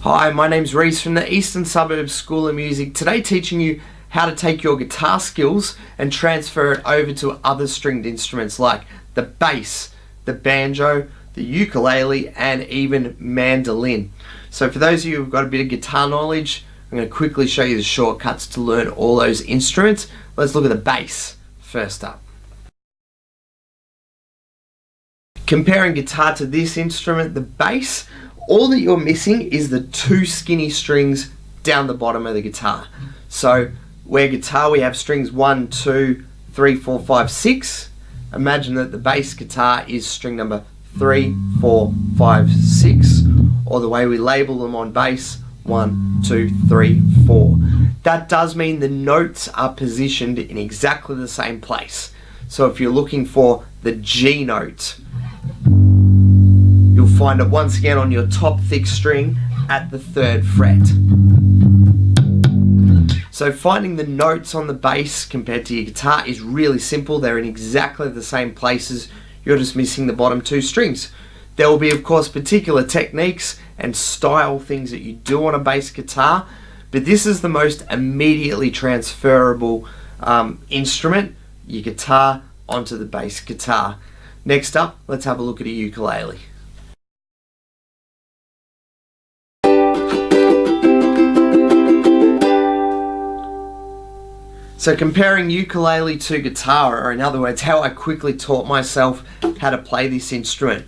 Hi, my name's Reese from the Eastern Suburbs School of Music. Today teaching you how to take your guitar skills and transfer it over to other stringed instruments like the bass, the banjo, the ukulele and even mandolin. So for those of you who've got a bit of guitar knowledge, I'm going to quickly show you the shortcuts to learn all those instruments. Let's look at the bass first up. Comparing guitar to this instrument, the bass, all that you're missing is the two skinny strings down the bottom of the guitar. So where guitar we have strings 1, 2, 3, 4, 5, 6. Imagine that the bass guitar is string number 3, 4, 5, 6. Or the way we label them on bass, 1, 2, 3, 4. That does mean the notes are positioned in exactly the same place. So if you're looking for the G note, you'll find it once again on your top thick string at the 3rd fret. So finding the notes on the bass compared to your guitar is really simple. They're in exactly the same places. You're just missing the bottom 2 strings. There will be, of course, particular techniques and style things that you do on a bass guitar, but this is the most immediately transferable instrument, your guitar onto the bass guitar. Next up, let's have a look at a ukulele. So comparing ukulele to guitar, or in other words, how I quickly taught myself how to play this instrument.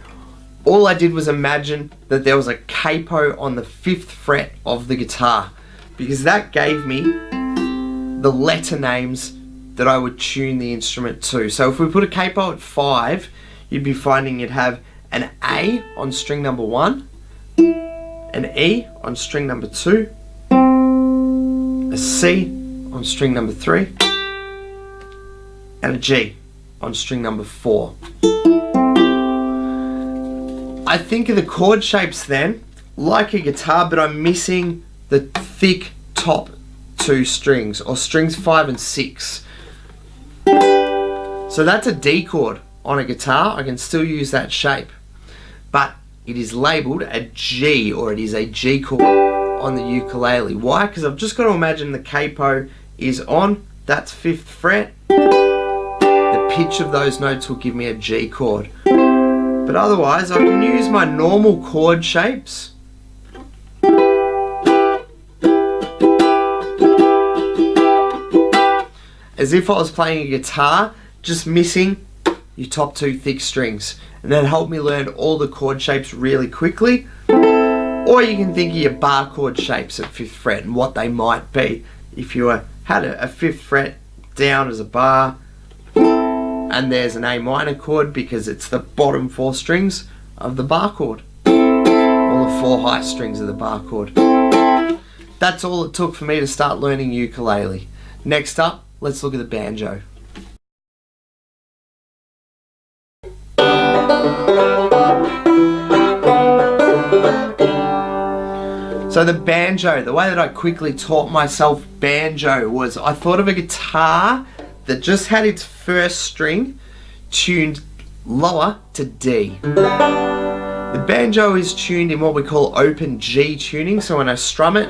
All I did was imagine that there was a capo on the 5th fret of the guitar, because that gave me the letter names that I would tune the instrument to. So if we put a capo at 5, you'd be finding you'd have an A on string number 1, an E on string number 2, a C on string number 3, and a G on string number 4. I think of the chord shapes then like a guitar, but I'm missing the thick top 2 strings, or strings 5 and 6. So that's a D chord on a guitar. I can still use that shape, but it is labeled a G, or it is a G chord on the ukulele. Why? Because I've just got to imagine the capo is on, that's 5th fret. The pitch of those notes will give me a G chord. But otherwise, I can use my normal chord shapes. As if I was playing a guitar, just missing your top 2 thick strings. And that helped me learn all the chord shapes really quickly. Or you can think of your bar chord shapes at 5th fret and what they might be. If you had a 5th fret down as a bar, and there's an A minor chord because it's the bottom 4 strings of the bar chord, or the 4 high strings of the bar chord. That's all it took for me to start learning ukulele. Next up, let's look at the banjo. So the banjo, the way that I quickly taught myself banjo was I thought of a guitar that just had its 1st string tuned lower to D. The banjo is tuned in what we call open G tuning, so when I strum it,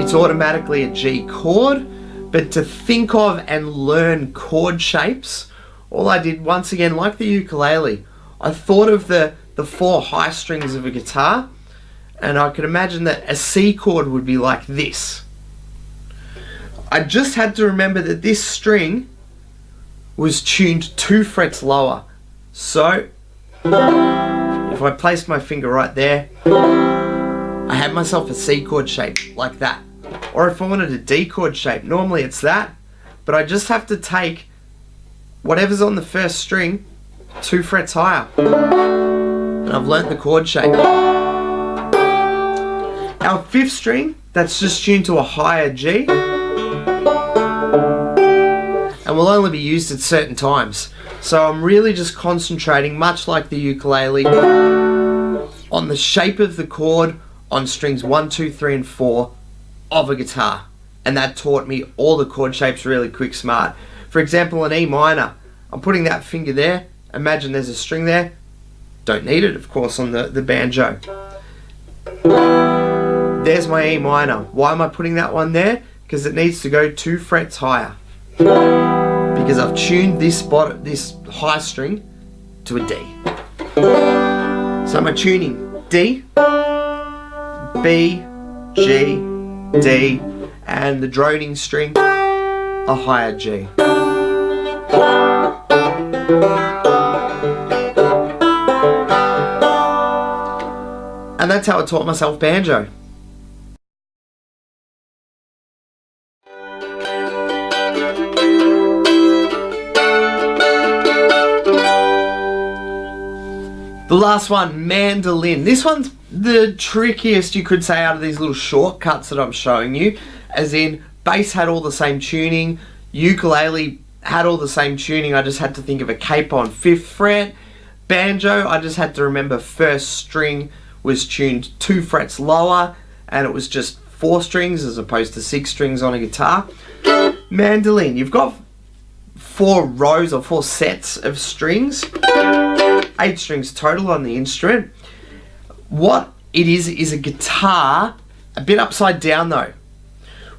it's automatically a G chord. But to think of and learn chord shapes, all I did, once again, like the ukulele, I thought of the 4 high strings of a guitar, and I could imagine that a C chord would be like this. I just had to remember that this string was tuned 2 frets lower. So if I placed my finger right there, I had myself a C chord shape like that. Or if I wanted a D chord shape, normally it's that, but I just have to take whatever's on the 1st string 2 frets higher, and I've learnt the chord shape. Our 5th string, that's just tuned to a higher G, and will only be used at certain times. So I'm really just concentrating, much like the ukulele, on the shape of the chord on strings 1, 2, 3 and 4 of a guitar. And that taught me all the chord shapes really quick smart. For example, an E minor, I'm putting that finger there, imagine there's a string there, don't need it of course on the banjo. There's my E minor. Why am I putting that one there? Because it needs to go 2 frets higher. Because I've tuned this high string to a D. So my tuning: D, B, G, D, and the droning string, a higher G. And that's how I taught myself banjo. The last one, mandolin. This one's the trickiest, you could say, out of these little shortcuts that I'm showing you. As in, bass had all the same tuning, ukulele had all the same tuning, I just had to think of a capo on 5th fret. Banjo, I just had to remember first string was tuned 2 frets lower, and it was just 4 strings as opposed to 6 strings on a guitar. Mandolin, you've got 4 rows or 4 sets of strings, 8 strings total on the instrument. What it is a guitar, a bit upside down though,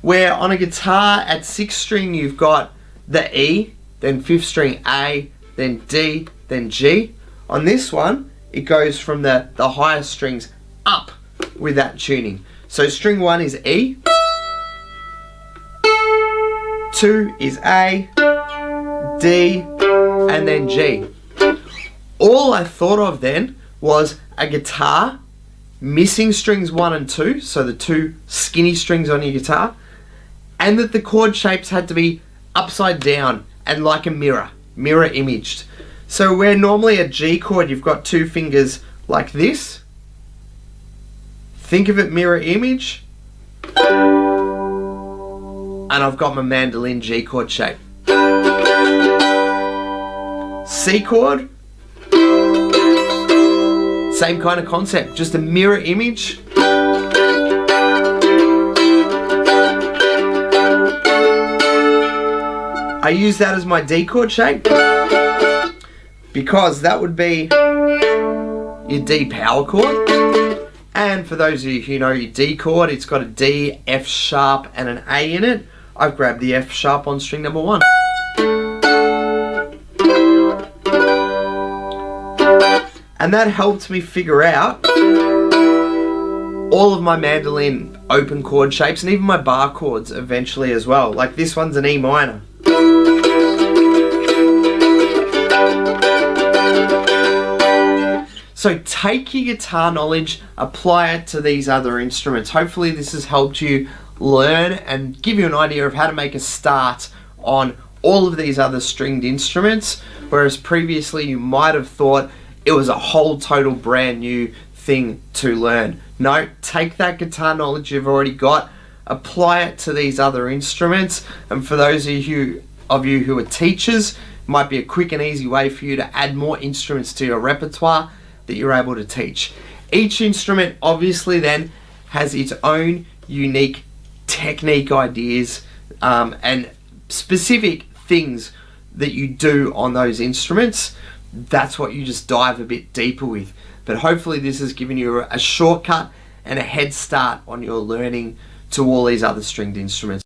where on a guitar at 6th string you've got the E, then 5th string A, then D, then G. On this one, it goes from the highest strings up with that tuning. So string 1 is E, 2 is A, D, and then G. All I thought of then was a guitar missing strings 1 and 2, so the 2 skinny strings on your guitar, and that the chord shapes had to be upside down and like a mirror imaged. So where normally a G chord you've got 2 fingers like this, think of it mirror image, and I've got my mandolin G chord shape. C chord, same kind of concept, just a mirror image. I use that as my D chord shape because that would be your D power chord. And for those of you who know your D chord, it's got a D, F sharp, and an A in it. I've grabbed the F sharp on string number 1. And that helped me figure out all of my mandolin open chord shapes and even my bar chords eventually as well. Like this one's an E minor. So take your guitar knowledge, apply it to these other instruments. Hopefully this has helped you learn and give you an idea of how to make a start on all of these other stringed instruments, whereas previously you might have thought it was a whole total brand new thing to learn. No, take that guitar knowledge you've already got, apply it to these other instruments, and for those of you who are teachers, it might be a quick and easy way for you to add more instruments to your repertoire that you're able to teach. Each instrument obviously then has its own unique technique ideas and specific things that you do on those instruments. That's what you just dive a bit deeper with. But hopefully this has given you a shortcut and a head start on your learning to all these other stringed instruments.